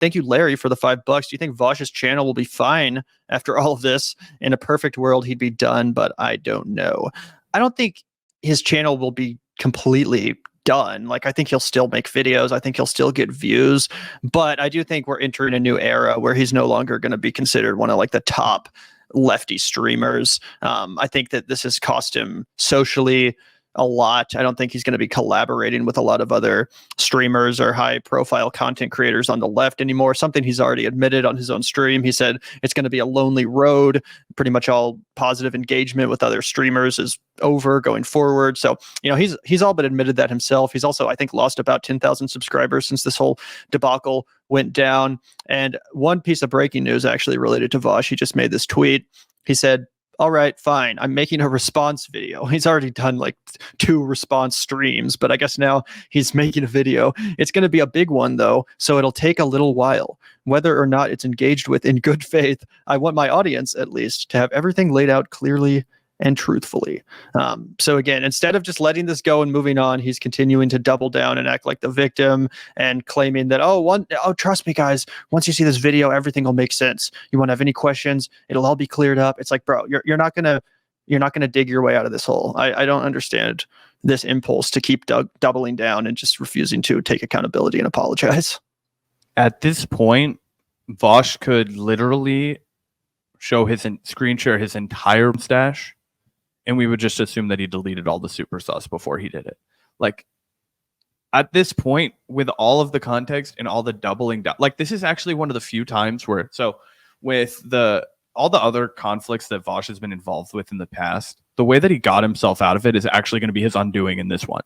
thank you, Larry, for the $5. Do you think Vaush's channel will be fine after all of this? In a perfect world, he'd be done, but I don't know. I don't think his channel will be completely done. Like, I think he'll still make videos. I think he'll still get views, but I do think we're entering a new era where he's no longer going to be considered one of like the top lefty streamers. I think that this has cost him socially a lot. I don't think he's going to be collaborating with a lot of other streamers or high profile content creators on the left anymore. Something he's already admitted on his own stream. He said it's going to be a lonely road. Pretty much all positive engagement with other streamers is over going forward. So, he's all but admitted that himself. He's also, I think, lost about 10,000 subscribers since this whole debacle went down. And one piece of breaking news actually related to Vaush. He just made this tweet. He said, all right, fine, I'm making a response video. He's already done like 2 response streams, but I guess now he's making a video. It's going to be a big one, though, so it'll take a little while. Whether or not it's engaged with in good faith, I want my audience, at least, to have everything laid out clearly and truthfully. So again, instead of just letting this go and moving on, he's continuing to double down and act like the victim and claiming that, trust me, guys, once you see this video, everything will make sense. You won't have any questions. It'll all be cleared up. It's like, bro, you're not gonna dig your way out of this hole. I don't understand this impulse to keep doubling down and just refusing to take accountability and apologize. At this point, Vaush could literally screen share his entire stash, and we would just assume that he deleted all the super sus before he did it. Like, at this point, with all of the context and all the doubling down, like, this is actually one of the few times where, so with all the other conflicts that Vaush has been involved with in the past, the way that he got himself out of it is actually going to be his undoing in this one,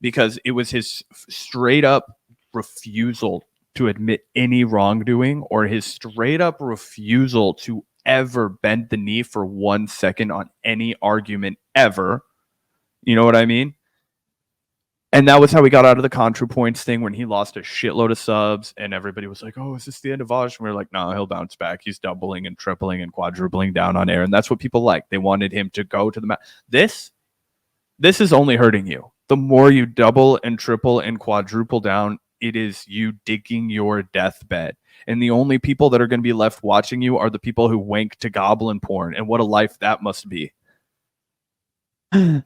because it was his straight up refusal to admit any wrongdoing, or his straight up refusal to ever bend the knee for 1 second on any argument ever. You know what I mean? And that was how we got out of the ContraPoints thing, when he lost a shitload of subs and everybody was like, oh, is this the end of Vaush? And we were like, no, he'll bounce back. He's doubling and tripling and quadrupling down on air. And that's what people like. They wanted him to go to the mat. This is only hurting you. The more you double and triple and quadruple down, it is you digging your deathbed. And the only people that are going to be left watching you are the people who wank to goblin porn. And what a life that must be.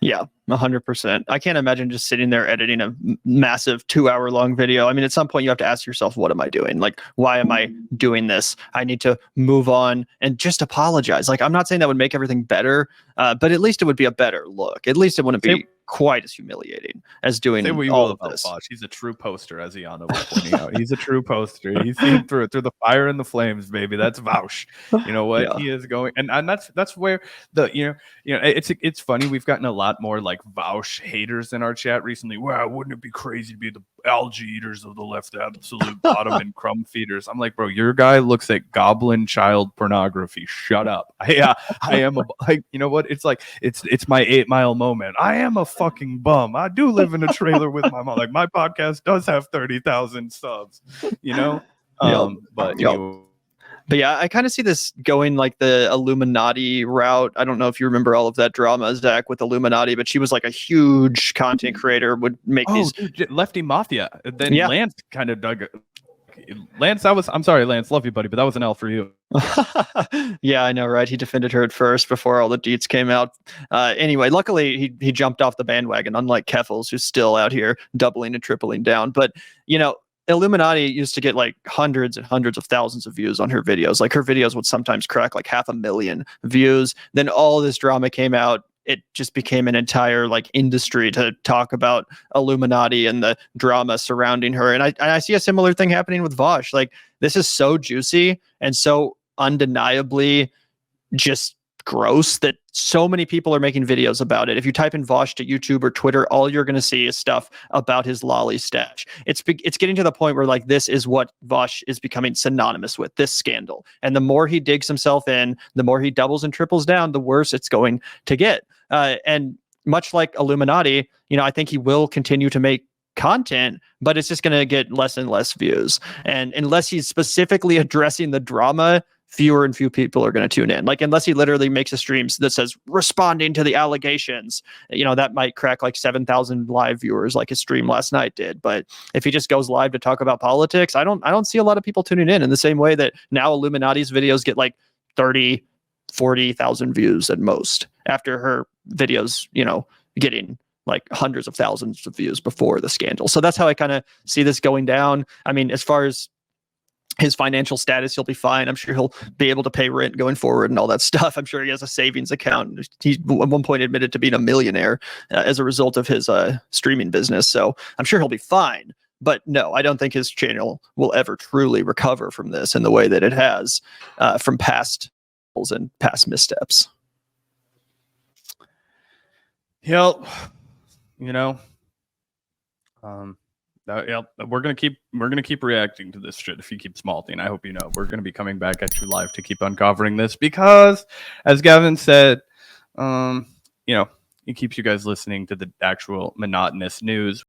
Yeah, 100%. I can't imagine just sitting there editing a massive 2-hour-long video. I mean, at some point you have to ask yourself, what am I doing? Like, why am I doing this? I need to move on and just apologize. Like, I'm not saying that would make everything better, but at least it would be a better look. At least it wouldn't be quite as humiliating as doing all of this. Vaush. He's a true poster, as Iana was pointing out. He's a true poster. He's seen through the fire and the flames, baby. That's Vaush. You know what? Yeah. He is going, and that's where it's funny. We've gotten a lot more like Vaush haters in our chat recently. Wow, wouldn't it be crazy to be the algae eaters of the left, absolute bottom and crumb feeders? I'm like, bro, your guy looks at goblin child pornography. Shut up. I am you know what? It's like it's my 8 Mile moment. I am a fucking bum. I do live in a trailer with my mom. Like, my podcast does have 30,000 subs, you know? But yeah, I kind of see this going like the Illuminati route. I don't know if you remember all of that drama, Zach, with Illuminati, but she was like a huge content creator, would make these Lefty Mafia. Then Lance kind of dug it. Lance, I'm sorry, Lance, love you, buddy, but that was an L for you. Yeah, I know, right? He defended her at first before all the deets came out. Anyway, luckily he jumped off the bandwagon, unlike Keffels, who's still out here doubling and tripling down. But, Illuminati used to get like hundreds and hundreds of thousands of views on her videos. Like, her videos would sometimes crack like 500,000 views. Then all this drama came out. It just became an entire like industry to talk about Illuminati and the drama surrounding her. And I see a similar thing happening with Vaush. Like, this is so juicy and so undeniably just gross that so many people are making videos about it. If you type in Vaush to YouTube or Twitter, all you're going to see is stuff about his lolly stash. It's getting to the point where like this is what Vaush is becoming synonymous with, this scandal. And the more he digs himself in, the more he doubles and triples down, the worse it's going to get. And much like Illuminati, I think he will continue to make content, but it's just going to get less and less views. And unless he's specifically addressing the drama fewer and fewer people are going to tune in. Like, unless he literally makes a stream that says responding to the allegations, that might crack like 7,000 live viewers like his stream last night did. But if he just goes live to talk about politics, I don't see a lot of people tuning in the same way that now Illuminati's videos get like 30, 40,000 views at most, after her videos, getting like hundreds of thousands of views before the scandal. So that's how I kind of see this going down. I mean, as far as his financial status, he'll be fine. I'm sure he'll be able to pay rent going forward and all that stuff. I'm sure he has a savings account. He at one point admitted to being a millionaire as a result of his streaming business. So I'm sure he'll be fine. But no, I don't think his channel will ever truly recover from this in the way that it has from past and past missteps. Yep. We're gonna keep reacting to this shit if he keeps malting. I hope we're gonna be coming back at you live to keep uncovering this, because, as Gavin said, it keeps you guys listening to the actual monotonous news.